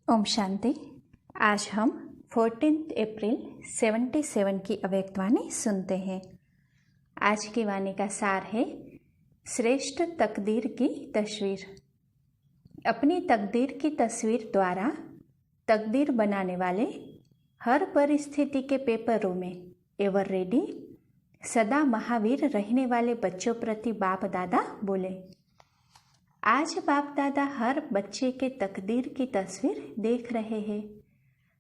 ओम शांति। आज हम 14 अप्रैल 77 की अव्यक्तवाणी सुनते हैं। आज की वाणी का सार है श्रेष्ठ तकदीर की तस्वीर। अपनी तकदीर की तस्वीर द्वारा तकदीर बनाने वाले हर परिस्थिति के पेपरों में एवर रेडी सदा महावीर रहने वाले बच्चों प्रति बाप दादा बोले। आज बाप दादा हर बच्चे के तकदीर की तस्वीर देख रहे हैं।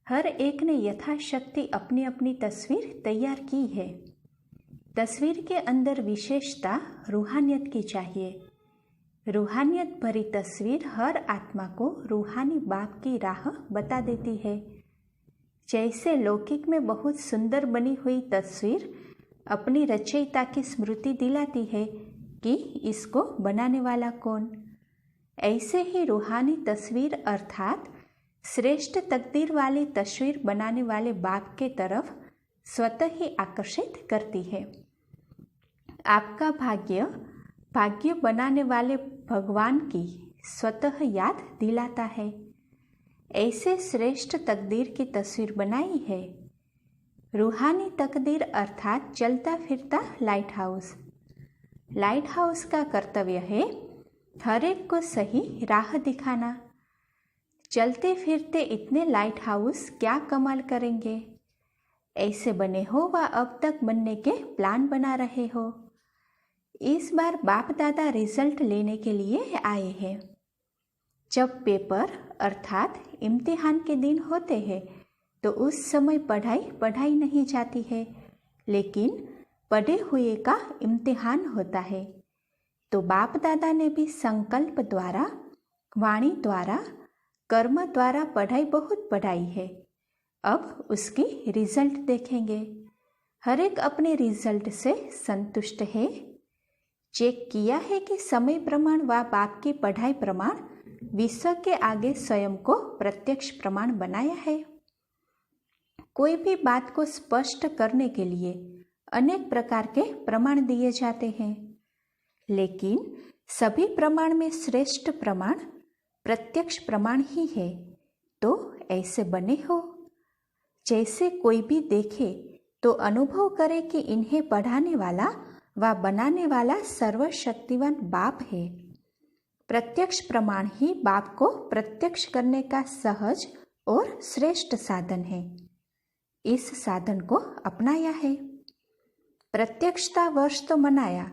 हर एक ने यथाशक्ति अपनी अपनी तस्वीर तैयार की है। तस्वीर के अंदर विशेषता रूहानियत की चाहिए। रूहानियत भरी तस्वीर हर आत्मा को रूहानी बाप की राह बता देती है। जैसे लौकिक में बहुत सुंदर बनी हुई तस्वीर अपनी रचयिता की स्मृति दिलाती है कि इसको बनाने वाला कौन, ऐसे ही रूहानी तस्वीर अर्थात श्रेष्ठ तकदीर वाली तस्वीर बनाने वाले बाप के तरफ स्वतः ही आकर्षित करती है। आपका भाग्य बनाने वाले भगवान की स्वतः याद दिलाता है। ऐसे श्रेष्ठ तकदीर की तस्वीर बनाई है। रूहानी तकदीर अर्थात चलता फिरता लाइट हाउस। लाइट हाउस का कर्तव्य है हर एक को सही राह दिखाना। चलते फिरते इतने लाइट हाउस क्या कमाल करेंगे। ऐसे बने हो व अब तक बनने के प्लान बना रहे हो। इस बार बाप दादा रिजल्ट लेने के लिए आए हैं। जब पेपर अर्थात इम्तिहान के दिन होते हैं तो उस समय पढ़ाई नहीं जाती है, लेकिन पढ़े हुए का इम्तिहान होता है। तो बाप दादा ने भी संकल्प द्वारा, वाणी द्वारा, कर्म द्वारा पढ़ाई बहुत पढ़ाई है। अब उसकी रिजल्ट देखेंगे। हर एक अपने रिजल्ट से संतुष्ट है। चेक किया है कि समय प्रमाण व बाप की पढ़ाई प्रमाण विश्व के आगे स्वयं को प्रत्यक्ष प्रमाण बनाया है। कोई भी बात को स्पष्ट करने के लिए अनेक प्रकार के प्रमाण दिए जाते हैं, लेकिन सभी प्रमाण में श्रेष्ठ प्रमाण प्रत्यक्ष प्रमाण ही है। तो ऐसे बने हो जैसे कोई भी देखे तो अनुभव करे कि इन्हें पढ़ाने वाला व बनाने वाला सर्वशक्तिवान बाप है। प्रत्यक्ष प्रमाण ही बाप को प्रत्यक्ष करने का सहज और श्रेष्ठ साधन है। इस साधन को अपनाया है। प्रत्यक्षता वर्ष तो मनाया,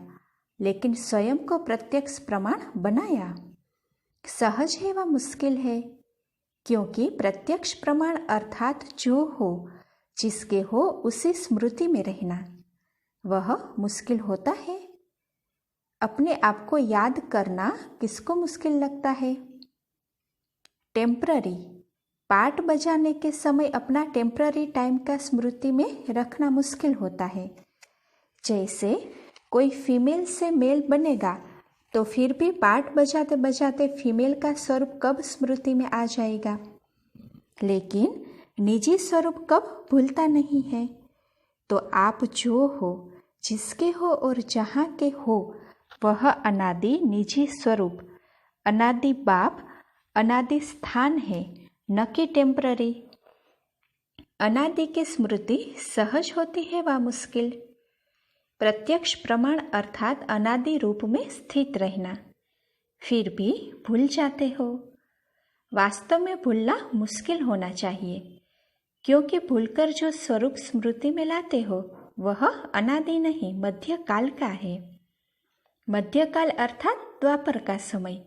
लेकिन स्वयं को प्रत्यक्ष प्रमाण बनाया। सहज है व मुश्किल है, क्योंकि प्रत्यक्ष प्रमाण अर्थात जो हो, जिसके हो उसी स्मृति में रहना, वह मुश्किल होता है। अपने आप को याद करना किसको मुश्किल लगता है। टेम्पररी पार्ट बजाने के समय अपना टेम्पररी टाइम का स्मृति में रखना मुश्किल होता है। जैसे कोई फीमेल से मेल बनेगा तो फिर भी पार्ट बजाते बजाते फीमेल का स्वरूप कब स्मृति में आ जाएगा, लेकिन निजी स्वरूप कब भूलता नहीं है। तो आप जो हो, जिसके हो और जहाँ के हो, वह अनादि निजी स्वरूप, अनादि बाप, अनादि स्थान है, न कि टेम्पररी। अनादि की स्मृति सहज होती है व मुश्किल। प्रत्यक्ष प्रमाण अर्थात अनादि रूप में स्थित रहना, फिर भी भूल जाते हो। वास्तव में भूलना मुश्किल होना चाहिए, क्योंकि भूलकर जो स्वरूप स्मृति में लाते हो वह अनादि नहीं, मध्यकाल का है। मध्यकाल अर्थात द्वापर का समय।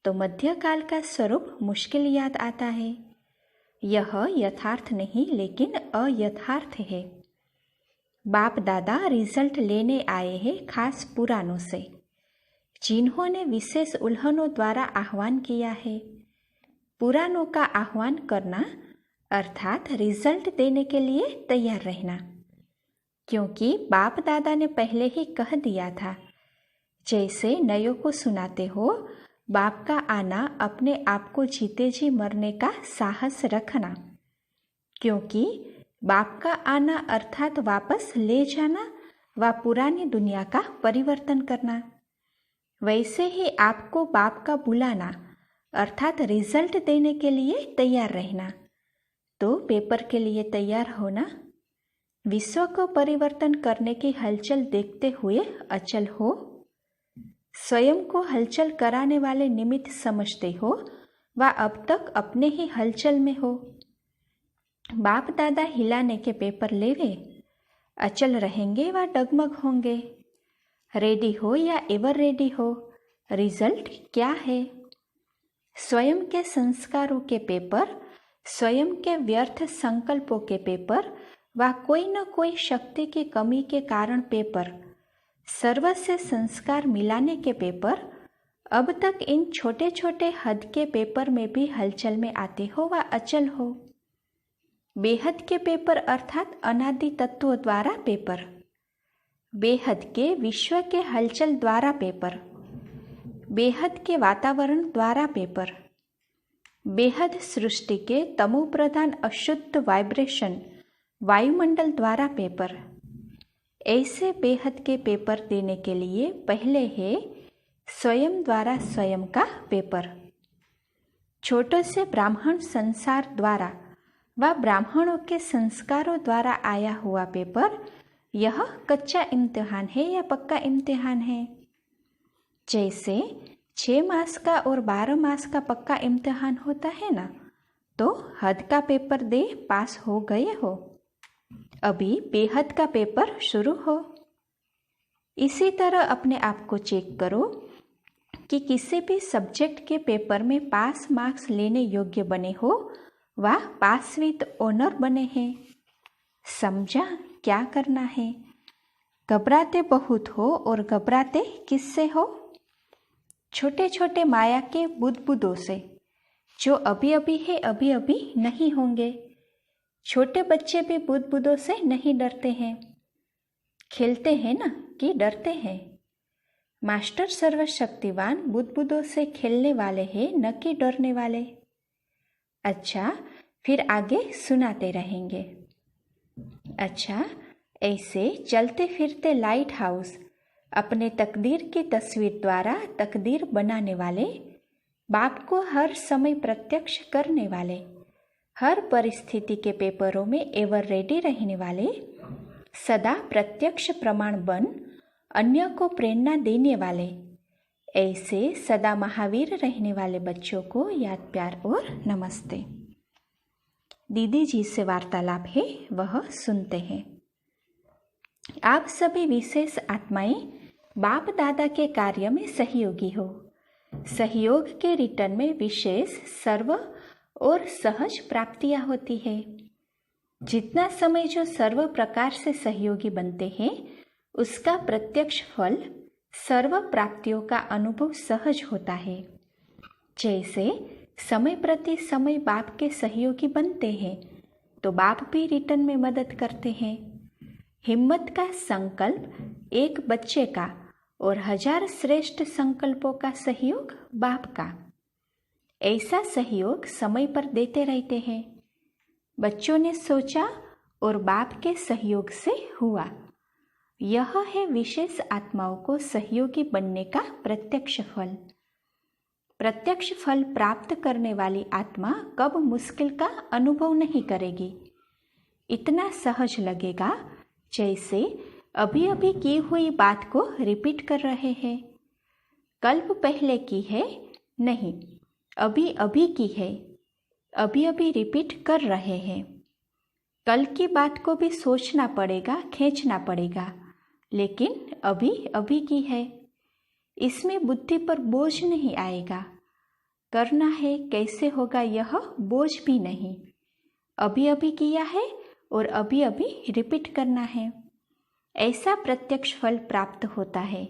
तो मध्यकाल का स्वरूप मुश्किल याद आता है। यह यथार्थ नहीं, लेकिन अयथार्थ है। बाप दादा रिजल्ट लेने आए हैं खास पुराणों से, जिन्होंने विशेष उल्लंघनों द्वारा आह्वान किया है। पुराणों का आह्वान करना अर्थात रिजल्ट देने के लिए तैयार रहना, क्योंकि बाप दादा ने पहले ही कह दिया था। जैसे नयों को सुनाते हो, बाप का आना अपने आप को जीते जी मरने का साहस रखना, क्योंकि बाप का आना अर्थात वापस ले जाना व पुरानी दुनिया का परिवर्तन करना। वैसे ही आपको बाप का बुलाना अर्थात रिजल्ट देने के लिए तैयार रहना। तो पेपर के लिए तैयार होना। विश्व को परिवर्तन करने की हलचल देखते हुए अचल हो। स्वयं को हलचल कराने वाले निमित्त समझते हो व अब तक अपने ही हलचल में हो। बाप दादा हिलाने के पेपर लेवे, अचल रहेंगे व डगमग होंगे। रेडी हो या एवर रेडी हो, रिजल्ट क्या है? स्वयं के संस्कारों के पेपर, स्वयं के व्यर्थ संकल्पों के पेपर व कोई न कोई शक्ति की कमी के कारण पेपर, सर्व से संस्कार मिलाने के पेपर, अब तक इन छोटे छोटे हद के पेपर में भी हलचल में आते हो व अचल हो। बेहद के पेपर अर्थात अनादि तत्वों द्वारा पेपर, बेहद के विश्व के हलचल द्वारा पेपर, बेहद के वातावरण द्वारा पेपर, बेहद सृष्टि के तमो प्रधान अशुद्ध वाइब्रेशन वायुमंडल द्वारा पेपर। ऐसे बेहद के पेपर देने के लिए पहले है स्वयं द्वारा स्वयं का पेपर। छोटे से ब्राह्मण संसार द्वारा व ब्राह्मणों के संस्कारों द्वारा आया हुआ पेपर, यह कच्चा इम्तिहान है या पक्का इम्तिहान है? जैसे 6 मास का और 12 मास का पक्का इम्तिहान होता है ना, तो हद का पेपर दे पास हो गए हो, अभी बेहद का पेपर शुरू हो। इसी तरह अपने आप को चेक करो कि किसी भी सब्जेक्ट के पेपर में पास मार्क्स लेने योग्य बने हो व पास विद ऑनर बने हैं। समझा क्या करना है? घबराते बहुत हो और घबराते किससे हो? छोटे छोटे माया के बुदबुदों से, जो अभी अभी है अभी अभी नहीं होंगे। छोटे बच्चे भी बुदबुदों से नहीं डरते हैं। खेलते हैं ना कि डरते हैं? मास्टर सर्वशक्तिवान बुदबुदों से खेलने वाले हैं, न कि डरने वाले। अच्छा, फिर आगे सुनाते रहेंगे। अच्छा, ऐसे चलते फिरते लाइट हाउस, अपने तकदीर की तस्वीर द्वारा तकदीर बनाने वाले, बाप को हर समय प्रत्यक्ष करने वाले, हर परिस्थिति के पेपरों में एवर रेडी रहने वाले, सदा प्रत्यक्ष प्रमाण बन अन्य को प्रेरणा देने वाले, ऐसे सदा महावीर रहने वाले बच्चों को याद प्यार और नमस्ते। दीदी जी से वार्तालाप है, वह सुनते हैं। आप सभी विशेष आत्माएं बाप दादा के कार्य में सहयोगी हो। सहयोग के रिटर्न में विशेष, सर्व और सहज प्राप्तियां होती है। जितना समय जो सर्व प्रकार से सहयोगी बनते हैं, उसका प्रत्यक्ष फल सर्व प्राप्तियों का अनुभव सहज होता है। जैसे समय प्रति समय बाप के सहयोगी बनते हैं, तो बाप भी रिटर्न में मदद करते हैं। हिम्मत का संकल्प एक बच्चे का और 1000 श्रेष्ठ संकल्पों का सहयोग बाप का। ऐसा सहयोग समय पर देते रहते हैं। बच्चों ने सोचा और बाप के सहयोग से हुआ। यह है विशेष आत्माओं को सहयोगी बनने का प्रत्यक्ष फल। प्रत्यक्ष फल प्राप्त करने वाली आत्मा कब मुश्किल का अनुभव नहीं करेगी। इतना सहज लगेगा जैसे अभी अभी की हुई बात को रिपीट कर रहे हैं। कल्प पहले की है नहीं, अभी अभी की है, अभी अभी रिपीट कर रहे हैं। कल की बात को भी सोचना पड़ेगा, खींचना पड़ेगा, लेकिन अभी अभी की है। इसमें बुद्धि पर बोझ नहीं आएगा। करना है, कैसे होगा, यह बोझ भी नहीं। अभी अभी किया है और अभी अभी रिपीट करना है। ऐसा प्रत्यक्ष फल प्राप्त होता है।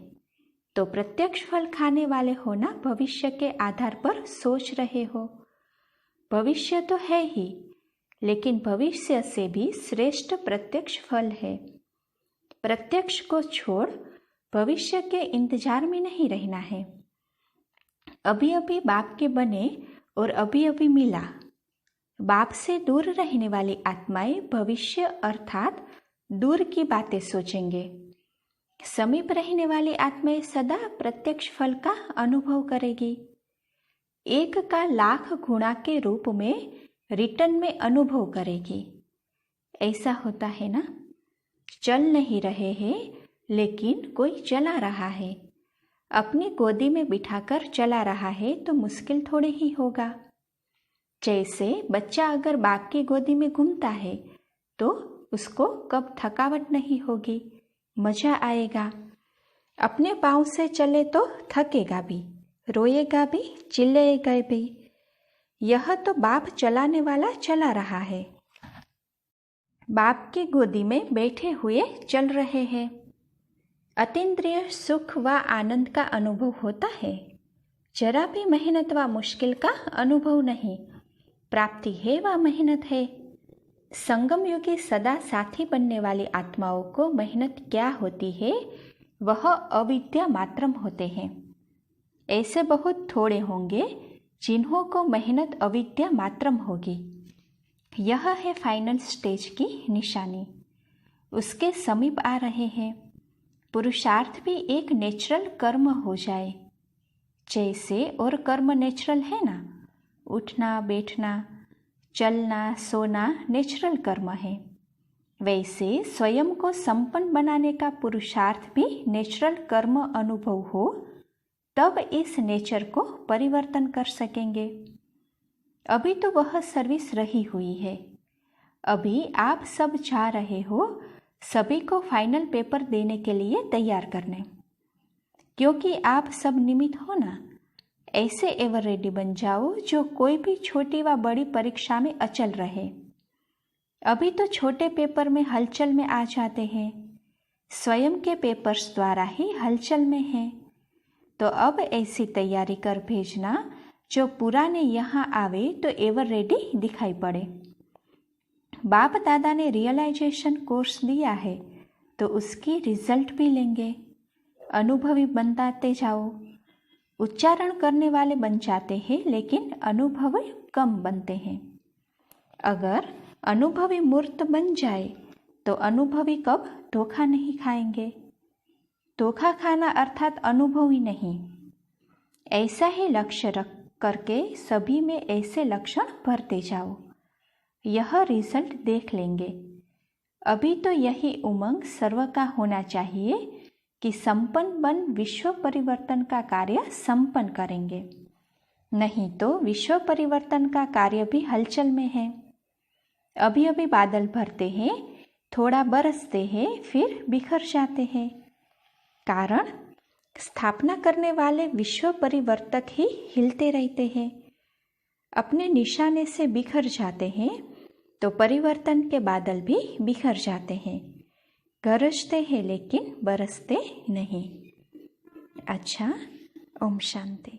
तो प्रत्यक्ष फल खाने वाले हो ना, भविष्य के आधार पर सोच रहे हो। भविष्य तो है ही, लेकिन भविष्य से भी श्रेष्ठ प्रत्यक्ष फल है। प्रत्यक्ष को छोड़ भविष्य के इंतजार में नहीं रहना है। अभी अभी बाप के बने और अभी अभी मिला। बाप से दूर रहने वाली आत्माएं भविष्य अर्थात दूर की बातें सोचेंगे। समीप रहने वाली आत्माएं सदा प्रत्यक्ष फल का अनुभव करेगी। 1 का लाख गुणा के रूप में रिटर्न में अनुभव करेगी। ऐसा होता है ना, चल नहीं रहे हैं लेकिन कोई चला रहा है। अपनी गोदी में बिठाकर चला रहा है तो मुश्किल थोड़े ही होगा। जैसे बच्चा अगर बाप की गोदी में घूमता है तो उसको कब थकावट नहीं होगी, मजा आएगा। अपने पाँव से चले तो थकेगा भी, रोएगा भी, चिल्लाएगा भी। यह तो बाप चलाने वाला चला रहा है। बाप की गोदी में बैठे हुए चल रहे हैं। अतीन्द्रिय सुख व आनंद का अनुभव होता है। जरा भी मेहनत व मुश्किल का अनुभव नहीं। प्राप्ति है व मेहनत है। संगम युगी सदा साथी बनने वाली आत्माओं को मेहनत क्या होती है वह अविद्या मात्रम होते हैं। ऐसे बहुत थोड़े होंगे जिन्हों को मेहनत अविद्या मात्रम होगी। यह है फाइनल स्टेज की निशानी। उसके समीप आ रहे हैं। पुरुषार्थ भी एक नेचुरल कर्म हो जाए। जैसे और कर्म नेचुरल है ना, उठना बैठना चलना सोना नेचुरल कर्म है, वैसे स्वयं को संपन्न बनाने का पुरुषार्थ भी नेचुरल कर्म अनुभव हो तब इस नेचर को परिवर्तन कर सकेंगे। अभी तो वह सर्विस रही हुई है। अभी आप सब जा रहे हो सभी को फाइनल पेपर देने के लिए तैयार करने, क्योंकि आप सब निमित्त हो ना। ऐसे एवर रेडी बन जाओ जो कोई भी छोटी व बड़ी परीक्षा में अचल रहे। अभी तो छोटे पेपर में हलचल में आ जाते हैं, स्वयं के पेपर्स द्वारा ही हलचल में हैं। तो अब ऐसी तैयारी कर भेजना जो पुराने यहाँ आवे तो एवर रेडी दिखाई पड़े। बाप दादा ने रियलाइजेशन कोर्स दिया है तो उसकी रिजल्ट भी लेंगे। अनुभवी बनते जाओ। उच्चारण करने वाले बन जाते हैं लेकिन अनुभवी कम बनते हैं। अगर अनुभवी मूर्त बन जाए तो अनुभवी कब धोखा नहीं खाएंगे। धोखा खाना अर्थात अनुभवी नहीं। ऐसा ही लक्ष्य रख करके सभी में ऐसे लक्षण भरते जाओ। यह रिजल्ट देख लेंगे। अभी तो यही उमंग सर्व का होना चाहिए कि संपन्न बन विश्व परिवर्तन का कार्य संपन्न करेंगे। नहीं तो विश्व परिवर्तन का कार्य भी हलचल में है। अभी अभी बादल भरते हैं, थोड़ा बरसते हैं, फिर बिखर जाते हैं। कारण स्थापना करने वाले विश्व परिवर्तक ही हिलते रहते हैं। अपने निशाने से बिखर जाते हैं तो परिवर्तन के बादल भी बिखर जाते हैं। गरजते हैं लेकिन बरसते नहीं। अच्छा, ओम शांति।